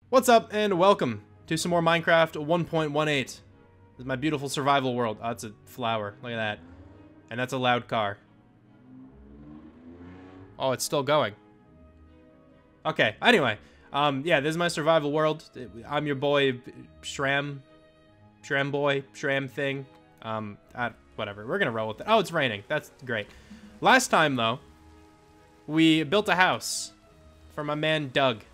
What's up and welcome to some more Minecraft 1.18. This is my beautiful survival world. Oh, it's a flower. Look at that. And that's a loud car. Oh, it's still going. Okay, anyway. Yeah, this is my survival world. I'm your boy, Shram boy, Shram thing. Whatever. We're gonna roll with it. Oh, it's raining. That's great. Last time, though, we built a house for my man, Doug.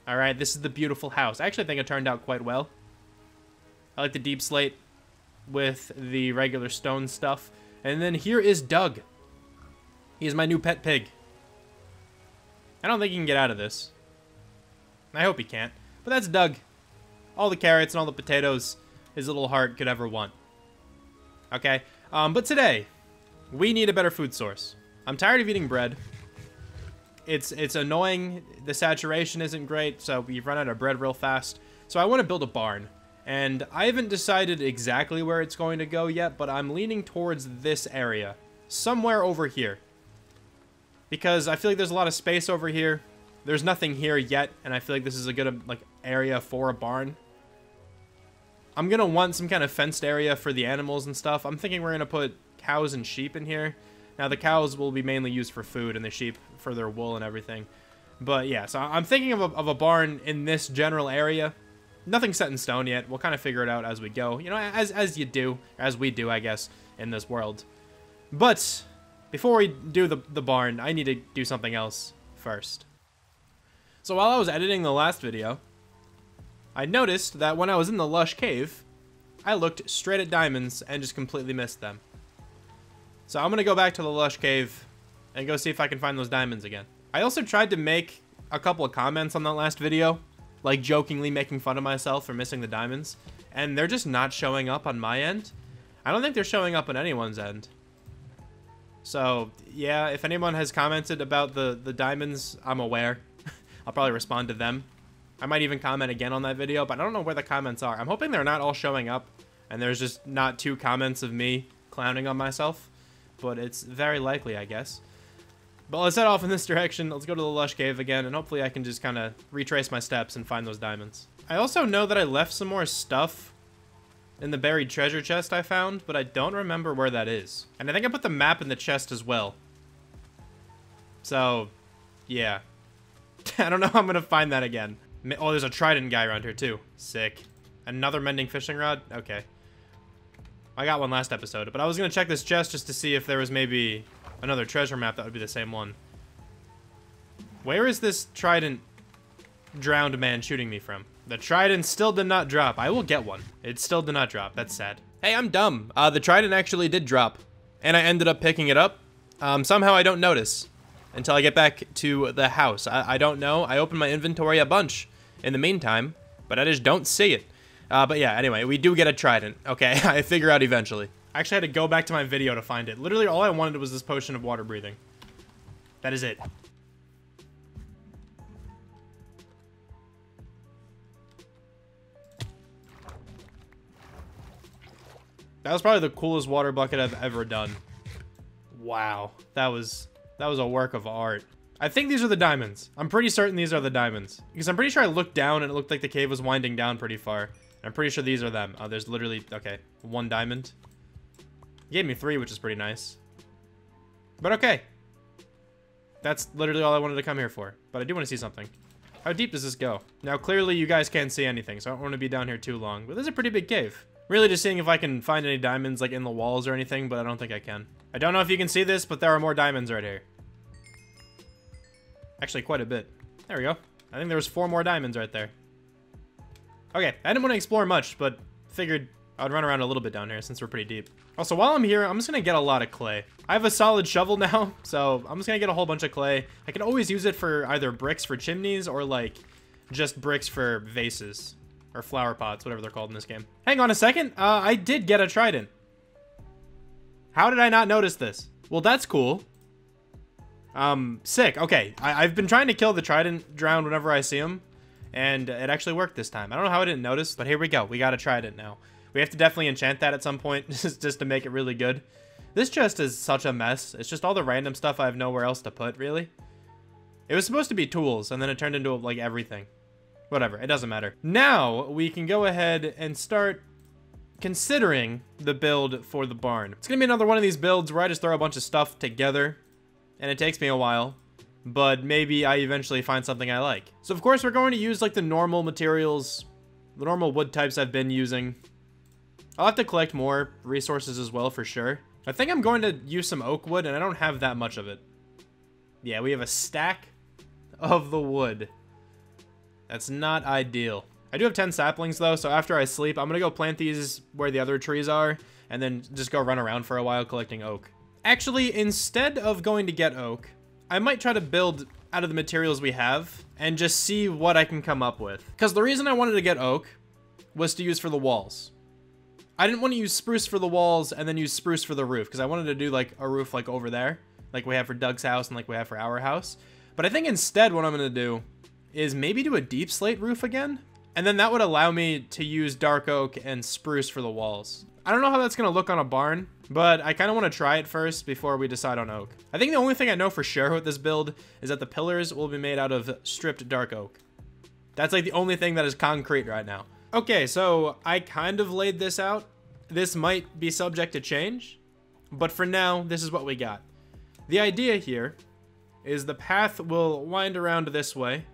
Alright, this is the beautiful house. I actually think it turned out quite well. I like the deep slate with the regular stone stuff. And then here is Doug. He is my new pet pig. I don't think he can get out of this. I hope he can't. But that's Doug. All the carrots and all the potatoes his little heart could ever want. Okay, but today, we need a better food source. I'm tired of eating bread. It's annoying. The saturation isn't great, so we run out of bread real fast. So I want to build a barn. And I haven't decided exactly where it's going to go yet, but I'm leaning towards this area. Somewhere over here. Because I feel like there's a lot of space over here. There's nothing here yet, and I feel like this is a good area for a barn. I'm going to want some kind of fenced area for the animals and stuff. I'm thinking we're going to put cows and sheep in here. Now, the cows will be mainly used for food, and the sheep for their wool and everything. But, yeah, so I'm thinking of a barn in this general area. Nothing set in stone yet. We'll kind of figure it out as we go. You know, as you do, as we do, I guess, in this world. But, before we do the barn, I need to do something else first. So, while I was editing the last video, I noticed that when I was in the lush cave, I looked straight at diamonds and just completely missed them. So I'm going to go back to the lush cave and go see if I can find those diamonds again. I also tried to make a couple of comments on that last video, like jokingly making fun of myself for missing the diamonds, and they're just not showing up on my end. I don't think they're showing up on anyone's end. So, yeah, if anyone has commented about the diamonds, I'm aware. I'll probably respond to them. I might even comment again on that video, but I don't know where the comments are. I'm hoping they're not all showing up, and there's just not 2 comments of me clowning on myself. But it's very likely, I guess. But let's head off in this direction. Let's go to the lush cave again, and hopefully I can just kind of retrace my steps and find those diamonds. I also know that I left some more stuff in the buried treasure chest I found, but I don't remember where that is. And I think I put the map in the chest as well. So, yeah. I don't know how I'm going to find that again. Oh, there's a trident guy around here, too. Sick. Another mending fishing rod? Okay. I got one last episode, but I was going to check this chest just to see if there was maybe another treasure map that would be the same one. Where is this trident drowned man shooting me from? The trident still did not drop. I will get one. It still did not drop. That's sad. Hey, I'm dumb. The trident actually did drop, and I ended up picking it up. Somehow I don't notice until I get back to the house. I don't know. I opened my inventory a bunch in the meantime, but I just don't see it. But yeah, anyway, we do get a trident. Okay, I figure out eventually. I actually had to go back to my video to find it. Literally, all I wanted was this potion of water breathing. That is it. That was probably the coolest water bucket I've ever done. Wow, that was a work of art. I think these are the diamonds. I'm pretty certain these are the diamonds. Because I'm pretty sure I looked down and it looked like the cave was winding down pretty far. I'm pretty sure these are them. Oh, there's literally, okay, 1 diamond. He gave me 3, which is pretty nice. But okay. That's literally all I wanted to come here for. But I do want to see something. How deep does this go? Now, clearly you guys can't see anything, so I don't want to be down here too long. But this is a pretty big cave. Really just seeing if I can find any diamonds, like, in the walls or anything, but I don't think I can. I don't know if you can see this, but there are more diamonds right here. Actually, quite a bit. There we go. I think there was 4 more diamonds right there. Okay, I didn't want to explore much, but figured I'd run around a little bit down here since we're pretty deep. Also, while I'm here, I'm just going to get a lot of clay. I have a solid shovel now, so I'm just going to get a whole bunch of clay. I can always use it for either bricks for chimneys or, like, just bricks for vases. Or flower pots, whatever they're called in this game. Hang on a second. I did get a trident. How did I not notice this? Well, that's cool. Sick. Okay, I've been trying to kill the trident drowned whenever I see him. And it actually worked this time. I don't know how I didn't notice, but here we go. We got a trident now. We have to definitely enchant that at some point, just to make it really good. This chest is such a mess. It's just all the random stuff I have nowhere else to put, really. It was supposed to be tools, and then it turned into, like, everything. Whatever, it doesn't matter. Now we can go ahead and start considering the build for the barn. It's gonna be another one of these builds where I just throw a bunch of stuff together, and it takes me a while, but maybe I eventually find something I like. So of course we're going to use like the normal materials, the normal wood types I've been using. I'll have to collect more resources as well for sure. I think I'm going to use some oak wood, and I don't have that much of it. Yeah, we have a stack of the wood. That's not ideal. I do have 10 saplings though, so after I sleep, I'm gonna go plant these where the other trees are, and then just go run around for a while collecting oak. Actually, instead of going to get oak, I might try to build out of the materials we have and just see what I can come up with. Because the reason I wanted to get oak was to use for the walls. I didn't want to use spruce for the walls and then use spruce for the roof, because I wanted to do like a roof like over there, like we have for Doug's house and like we have for our house. But I think instead what I'm going to do is maybe do a deep slate roof again, and then that would allow me to use dark oak and spruce for the walls. I don't know how that's going to look on a barn, but I kind of want to try it first before we decide on oak. I think the only thing I know for sure with this build is that the pillars will be made out of stripped dark oak. That's like the only thing that is concrete right now. Okay, so I kind of laid this out. This might be subject to change, but for now, this is what we got. The idea here is the path will wind around this way,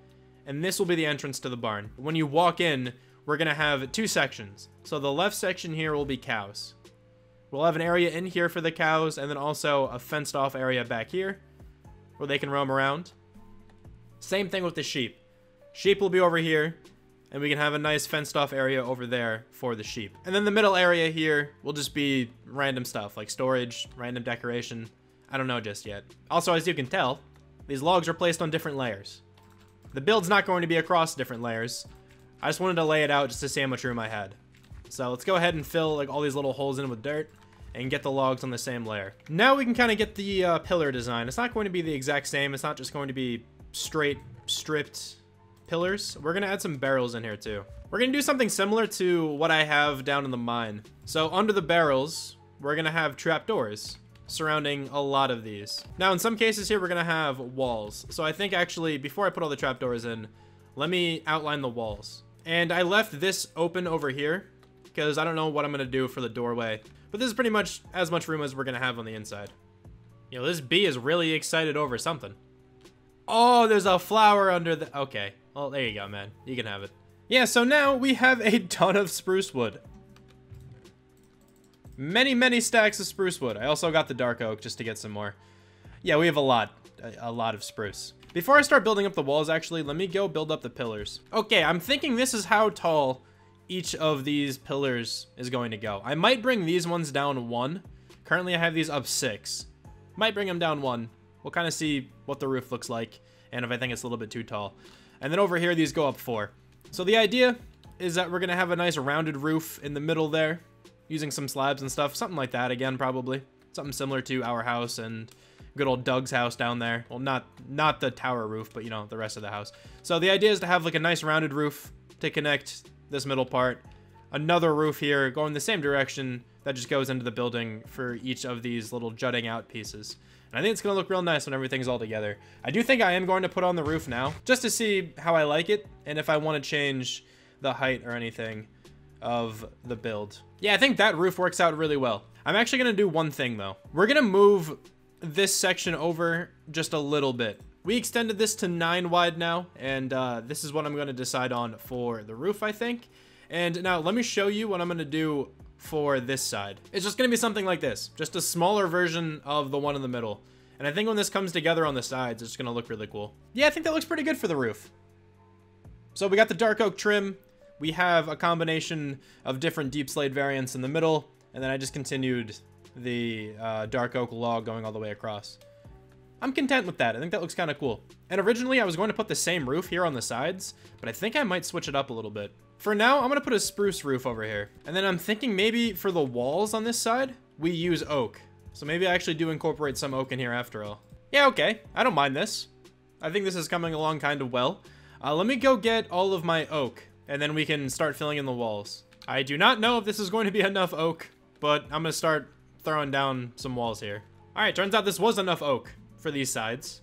and this will be the entrance to the barn. When you walk in, we're gonna have two sections. So the left section here will be cows. We'll have an area in here for the cows, and then also a fenced off area back here where they can roam around. Same thing with the sheep. Sheep will be over here, and we can have a nice fenced off area over there for the sheep. And then the middle area here will just be random stuff like storage, random decoration. I don't know just yet. Also, as you can tell, these logs are placed on different layers. The build's not going to be across different layers. I just wanted to lay it out just to see how much room I had. So let's go ahead and fill like all these little holes in with dirt and get the logs on the same layer. Now we can kind of get the pillar design. It's not going to be the exact same. It's not just going to be straight stripped pillars. We're gonna add some barrels in here too. We're gonna do something similar to what I have down in the mine. So under the barrels, we're gonna have trapdoors surrounding a lot of these. Now in some cases here, we're gonna have walls. So I think actually, before I put all the trapdoors in, let me outline the walls. And I left this open over here because I don't know what I'm gonna do for the doorway, but this is pretty much as much room as we're gonna have on the inside. You know, this bee is really excited over something. Oh, there's a flower under the... Okay. Well, there you go, man. You can have it. Yeah, so now we have a ton of spruce wood. Many, many stacks of spruce wood. I also got the dark oak just to get some more. Yeah, we have a lot of spruce. Before I start building up the walls, actually, let me go build up the pillars. Okay, I'm thinking this is how tall each of these pillars is going to go. I might bring these ones down 1. Currently, I have these up 6. Might bring them down 1. We'll kind of see what the roof looks like and if I think it's a little bit too tall. And then over here, these go up 4. So the idea is that we're going to have a nice rounded roof in the middle there, using some slabs and stuff. Something like that again, probably. Something similar to our house and good old Doug's house down there. Well, not the tower roof, but, you know, the rest of the house. So the idea is to have like a nice rounded roof to connect this middle part. Another roof here going the same direction that just goes into the building for each of these little jutting out pieces. And I think it's going to look real nice when everything's all together. I do think I am going to put on the roof now, just to see how I like it, and if I want to change the height or anything of the build. Yeah, I think that roof works out really well. I'm actually going to do one thing, though. We're going to move this section over just a little bit. We extended this to 9 wide now, and this is what I'm going to decide on for the roof, I think. And now let me show you what I'm going to do for this side. It's just going to be something like this, just a smaller version of the one in the middle. And I think when this comes together on the sides, it's going to look really cool. Yeah, I think that looks pretty good for the roof. So we got the dark oak trim. We have a combination of different deep slate variants in the middle. And then I just continued the dark oak log going all the way across. I'm content with that. I think that looks kind of cool. And originally I was going to put the same roof here on the sides, but I think I might switch it up a little bit. For now, I'm going to put a spruce roof over here. And then I'm thinking maybe for the walls on this side, we use oak. So maybe I actually do incorporate some oak in here after all. Yeah, okay. I don't mind this. I think this is coming along kind of well. Let me go get all of my oak, and then we can start filling in the walls. I do not know if this is going to be enough oak, but I'm going to start throwing down some walls here. All right, turns out this was enough oak for these sides,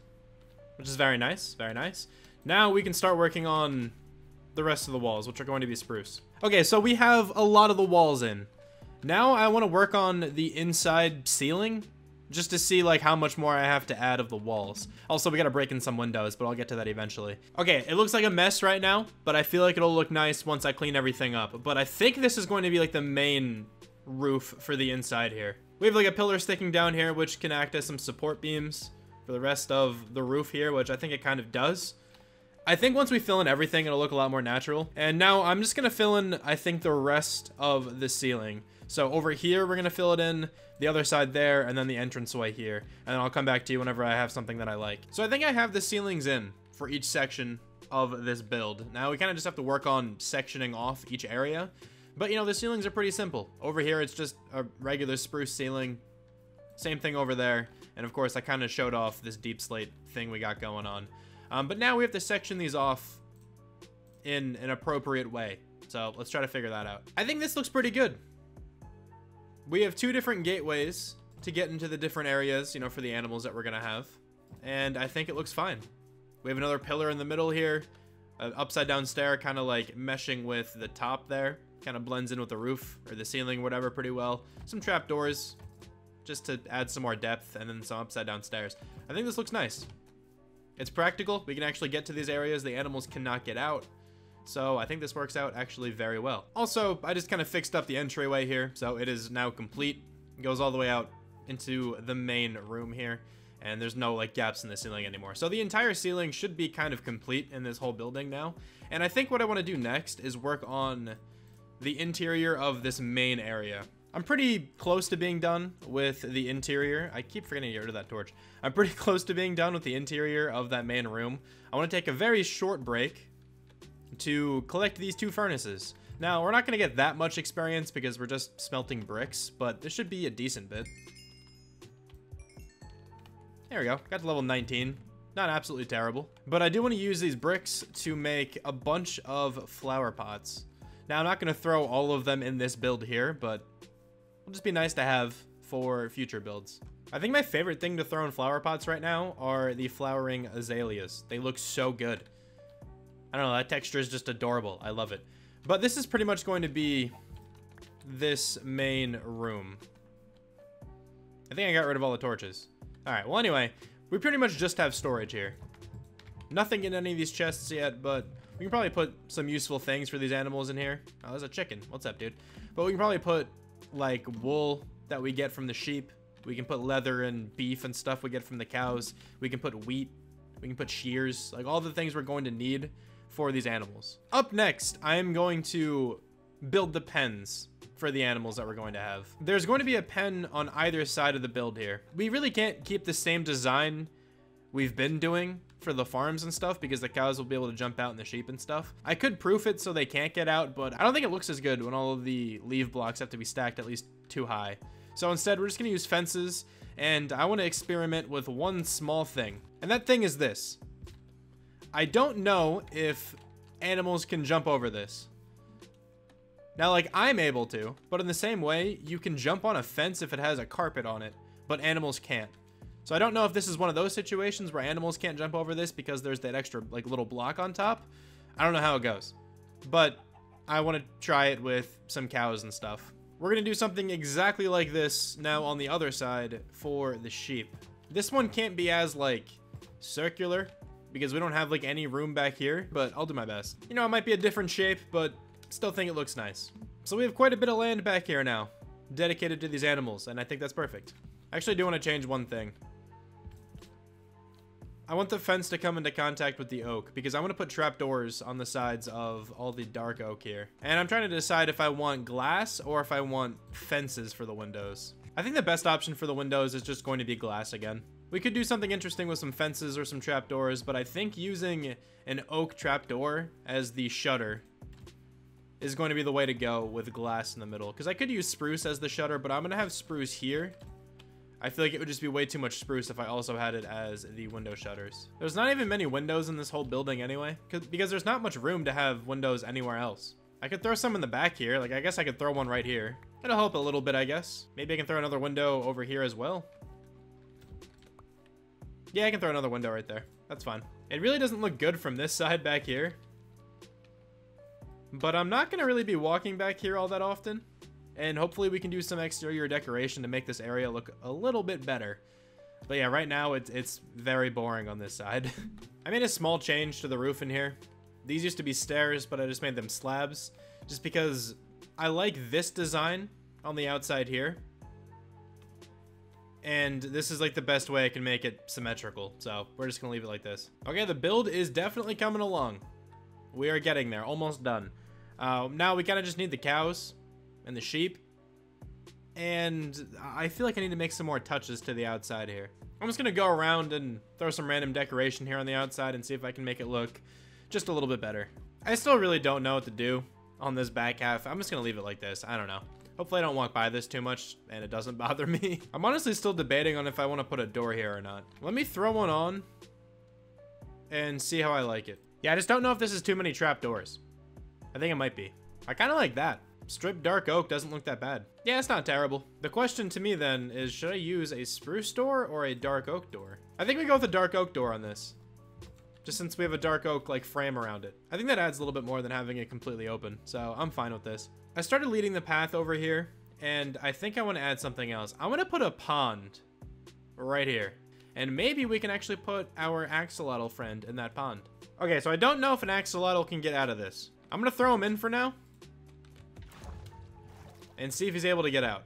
which is very nice, very nice. Now we can start working on the rest of the walls, which are going to be spruce. Okay, so we have a lot of the walls in. Now I want to work on the inside ceiling, just to see like how much more I have to add of the walls. Also, we got to break in some windows, but I'll get to that eventually. Okay, it looks like a mess right now, but I feel like it'll look nice once I clean everything up. But I think this is going to be like the main roof for the inside here. We have like a pillar sticking down here, which can act as some support beams for the rest of the roof here, which I think it kind of does. I think once we fill in everything, it'll look a lot more natural. And now I'm just going to fill in, I think, the rest of the ceiling. So over here, we're going to fill it in, the other side there, and then the entranceway here. And then I'll come back to you whenever I have something that I like. So I think I have the ceilings in for each section of this build. Now we kind of just have to work on sectioning off each area. But, you know, the ceilings are pretty simple. Over here, it's just a regular spruce ceiling. Same thing over there. And of course, I kind of showed off this deep slate thing we got going on. But now we have to section these off in an appropriate way. So let's try to figure that out. I think this looks pretty good. We have 2 different gateways to get into the different areas, you know, for the animals that we're going to have. And I think it looks fine. We have another pillar in the middle here. An upside down stair kind of like meshing with the top there. Kind of blends in with the roof or the ceiling, whatever, pretty well. Some trapdoors just to add some more depth, and then some upside down stairs. I think this looks nice. It's practical. We can actually get to these areas the animals cannot get out. So I think this works out actually very well. Also, I just kind of fixed up the entryway here, so it is now complete. It goes all the way out into the main room here, and there's no like gaps in the ceiling anymore. So the entire ceiling should be kind of complete in this whole building now. And I think what I want to do next is work on the interior of this main area. I'm pretty close to being done with the interior. I keep forgetting to get rid of that torch. I'm pretty close to being done with the interior of that main room. I want to take a very short break to collect these 2 furnaces. Now, we're not going to get that much experience because we're just smelting bricks, but this should be a decent bit. There we go. Got to level 19. Not absolutely terrible. But I do want to use these bricks to make a bunch of flower pots. Now, I'm not going to throw all of them in this build here, but it'll just be nice to have for future builds. I think my favorite thing to throw in flower pots right now are the flowering azaleas. They look so good. I don't know, that texture is just adorable. I love it. But this is pretty much going to be this main room. I think I got rid of all the torches. All right, well, anyway, we pretty much just have storage here. Nothing in any of these chests yet, but we can probably put some useful things for these animals in here. Oh, there's a chicken. What's up, dude? But we can probably put, like, wool that we get from the sheep. We can put leather and beef and stuff we get from the cows. We can put wheat. We can put shears. Like, all the things we're going to need for these animals. Up next, I am going to build the pens for the animals that we're going to have. There's going to be a pen on either side of the build here. We really can't keep the same design we've been doing for the farms and stuff because the cows will be able to jump out and the sheep and stuff. I could proof it so they can't get out, but I don't think it looks as good when all of the leave blocks have to be stacked at least too high. So instead, we're just going to use fences, and I want to experiment with one small thing. And that thing is this. I don't know if animals can jump over this. Now, like, I'm able to, but in the same way, you can jump on a fence if it has a carpet on it, but animals can't. So I don't know if this is one of those situations where animals can't jump over this because there's that extra, like, little block on top. I don't know how it goes, but I want to try it with some cows and stuff. We're going to do something exactly like this now on the other side for the sheep. This one can't be as, like, circular because we don't have, like, any room back here, but I'll do my best. You know, it might be a different shape, but still think it looks nice. So we have quite a bit of land back here now, dedicated to these animals, and I think that's perfect. I actually do want to change one thing. I want the fence to come into contact with the oak because I want to put trapdoors on the sides of all the dark oak here. And I'm trying to decide if I want glass or if I want fences for the windows. I think the best option for the windows is just going to be glass again. We could do something interesting with some fences or some trapdoors, but I think using an oak trapdoor as the shutter is going to be the way to go with glass in the middle. Because I could use spruce as the shutter, but I'm going to have spruce here. I feel like it would just be way too much spruce if I also had it as the window shutters. There's not even many windows in this whole building anyway, because there's not much room to have windows anywhere else. I could throw some in the back here. Like, I guess I could throw one right here. It'll help a little bit, I guess. Maybe I can throw another window over here as well. Yeah, I can throw another window right there. That's fine. It really doesn't look good from this side back here. But I'm not gonna really be walking back here all that often. And hopefully we can do some exterior decoration to make this area look a little bit better. But yeah, right now it's very boring on this side. I made a small change to the roof in here. These used to be stairs, but I just made them slabs. Just because I like this design on the outside here. And this is like the best way I can make it symmetrical. So we're just gonna leave it like this. Okay, the build is definitely coming along. We are getting there, almost done. Now we kind of just need the cows and the sheep. And I feel like I need to make some more touches to the outside here. I'm just gonna go around and throw some random decoration here on the outside and see if I can make it look just a little bit better. I still really don't know what to do on this back half. I'm just gonna leave it like this. I don't know. Hopefully I don't walk by this too much and it doesn't bother me. I'm honestly still debating on if I want to put a door here or not. Let me throw one on and see how I like it. Yeah, I just don't know if this is too many trapdoors. I think it might be. I kind of like that. Stripped dark oak doesn't look that bad. Yeah, it's not terrible. The question to me then is, should I use a spruce door or a dark oak door? I think we go with a dark oak door on this. Just since we have a dark oak like frame around it. I think that adds a little bit more than having it completely open. So I'm fine with this. I started leading the path over here, and I think I want to add something else. I want to put a pond right here. And maybe we can actually put our axolotl friend in that pond. Okay, so I don't know if an axolotl can get out of this. I'm going to throw him in for now. And see if he's able to get out.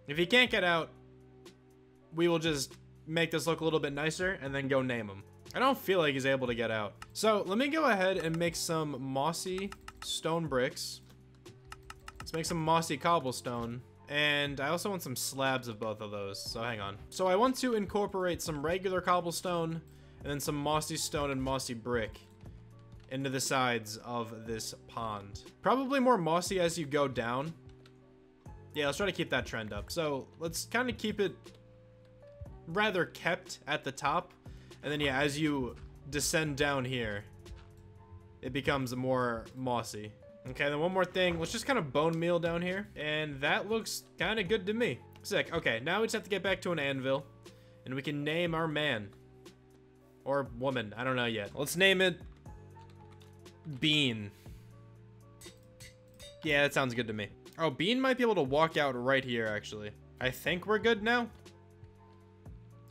If he can't get out, we will just make this look a little bit nicer and then go name him. I don't feel like he's able to get out. So let me go ahead and make some mossy stone bricks. Let's make some mossy cobblestone. And I also want some slabs of both of those, so hang on. So I want to incorporate some regular cobblestone and then some mossy stone and mossy brick into the sides of this pond. Probably more mossy as you go down. Yeah, let's try to keep that trend up. So let's kind of keep it rather kept at the top. And then yeah, as you descend down here, it becomes more mossy. Okay, then one more thing. Let's just kind of bone meal down here. And that looks kind of good to me. Sick. Okay, now we just have to get back to an anvil. And we can name our man. Or woman. I don't know yet. Let's name it Bean. Yeah, that sounds good to me. Oh, Bean might be able to walk out right here, actually. I think we're good now.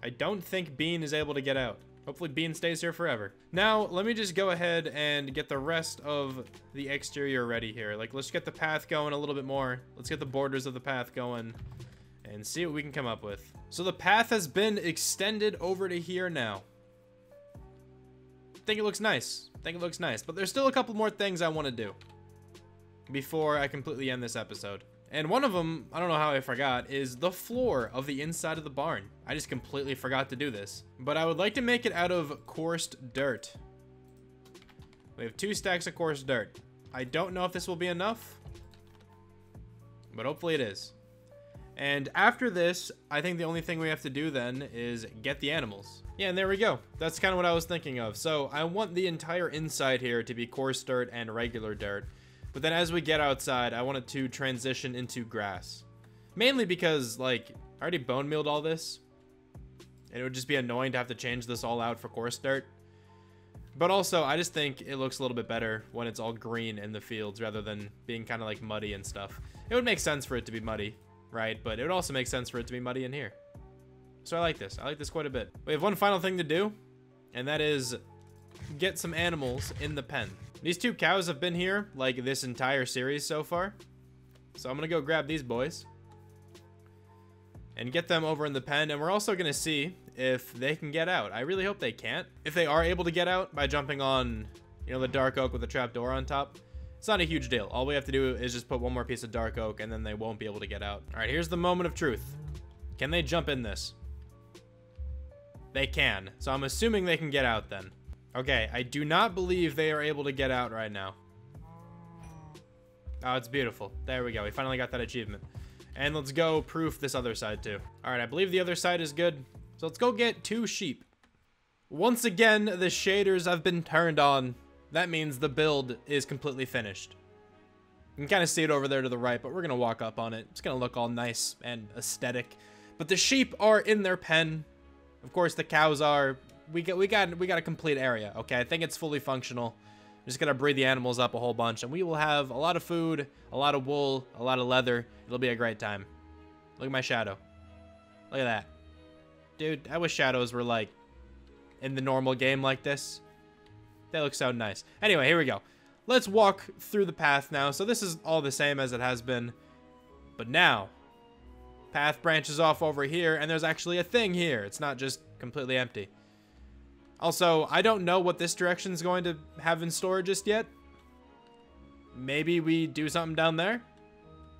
I don't think Bean is able to get out. Hopefully Bean stays here forever. Now, let me just go ahead and get the rest of the exterior ready here. Like, let's get the path going a little bit more. Let's get the borders of the path going and see what we can come up with. So the path has been extended over to here now. I think it looks nice. But there's still a couple more things I want to do before I completely end this episode. And one of them, I don't know how I forgot, is the floor of the inside of the barn. I just completely forgot to do this. But I would like to make it out of coursed dirt. We have 2 stacks of coarse dirt. I don't know if this will be enough, but hopefully it is. And after this, I think the only thing we have to do then is get the animals. Yeah, and there we go. That's kind of what I was thinking of. So I want the entire inside here to be coarse dirt and regular dirt. But then as we get outside, I wanted to transition into grass. Mainly because, like, I already bone mealed all this. And it would just be annoying to have to change this all out for coarse dirt. But also, I just think it looks a little bit better when it's all green in the fields rather than being kind of like muddy and stuff. It would make sense for it to be muddy, right? But it would also make sense for it to be muddy in here. So I like this. I like this quite a bit. We have one final thing to do, and that is get some animals in the pen. These 2 cows have been here like this entire series so far. So I'm gonna go grab these boys and get them over in the pen, and we're also gonna see if they can get out. I really hope they can't. If they are able to get out by jumping on, you know, the dark oak with the trapdoor on top, it's not a huge deal. All we have to do is just put one more piece of dark oak and then they won't be able to get out. All right, here's the moment of truth. Can they jump in this? They can. So I'm assuming they can get out then. Okay, I do not believe they are able to get out right now. Oh, it's beautiful. There we go. We finally got that achievement. And let's go proof this other side too. All right, I believe the other side is good. So let's go get 2 sheep. Once again, the shaders have been turned on. That means the build is completely finished. You can kind of see it over there to the right, but we're going to walk up on it. It's going to look all nice and aesthetic. But the sheep are in their pen. Of course, the cows are. We got a complete area. Okay, I think it's fully functional. Just gotta breed the animals up a whole bunch, and we will have a lot of food, a lot of wool, a lot of leather. It'll be a great time. Look at my shadow. Look at that. Dude, I wish shadows were like in the normal game like this. They look so nice. Anyway, here we go. Let's walk through the path now. So this is all the same as it has been. But now, path branches off over here, and there's actually a thing here. It's not just completely empty. Also, I don't know what this direction is going to have in store just yet. Maybe we do something down there?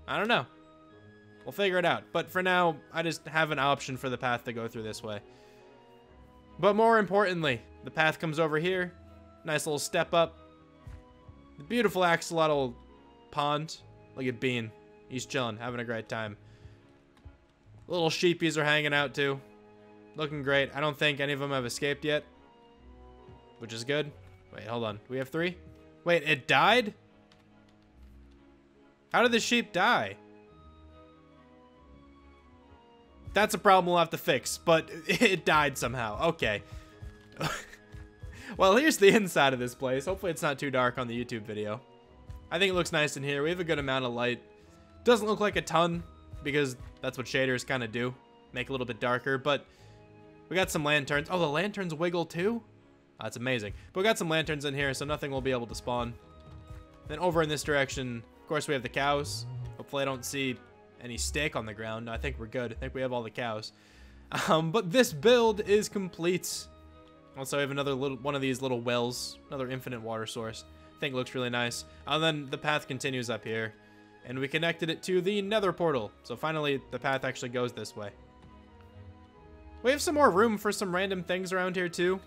I don't know. We'll figure it out. But for now, I just have an option for the path to go through this way. But more importantly, the path comes over here. Nice little step up. The beautiful axolotl pond. Look at Bean. He's chilling, having a great time. Little sheepies are hanging out too. Looking great. I don't think any of them have escaped yet, which is good. Wait, hold on. We have 3? Wait, it died? How did the sheep die? That's a problem we'll have to fix, but it died somehow. Okay. Well, here's the inside of this place. Hopefully it's not too dark on the YouTube video. I think it looks nice in here. We have a good amount of light. Doesn't look like a ton, because that's what shaders kind of do. Make it a little bit darker, but we got some lanterns. Oh, the lanterns wiggle too? That's amazing. But we got some lanterns in here, so nothing will be able to spawn. Then over in this direction, of course, we have the cows. Hopefully I don't see any steak on the ground. I think we're good. I think we have all the cows. But this build is complete. Also, I have another little one of these little wells, another infinite water source. I think it looks really nice. And then the path continues up here, and we connected it to the nether portal. So finally, the path actually goes this way. We have some more room for some random things around here too.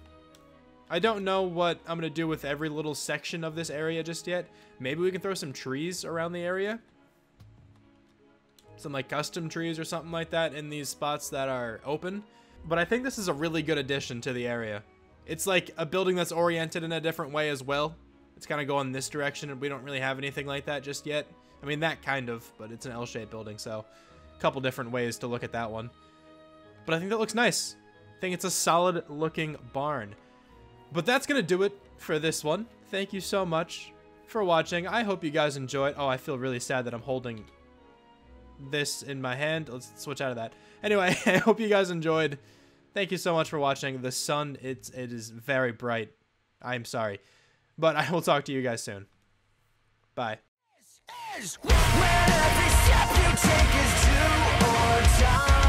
I don't know what I'm gonna do with every little section of this area just yet. Maybe we can throw some trees around the area. Some like custom trees or something like that in these spots that are open. But I think this is a really good addition to the area. It's like a building that's oriented in a different way as well. It's kind of going this direction, and we don't really have anything like that just yet. I mean, that kind of, but it's an L-shaped building, so a couple different ways to look at that one. But I think that looks nice. I think it's a solid looking barn. But that's going to do it for this one. Thank you so much for watching. I hope you guys enjoyed. Oh, I feel really sad that I'm holding this in my hand. Let's switch out of that. Anyway, I hope you guys enjoyed. Thank you so much for watching. The sun, it is very bright. I'm sorry. But I will talk to you guys soon. Bye. Where every step you take is do or die.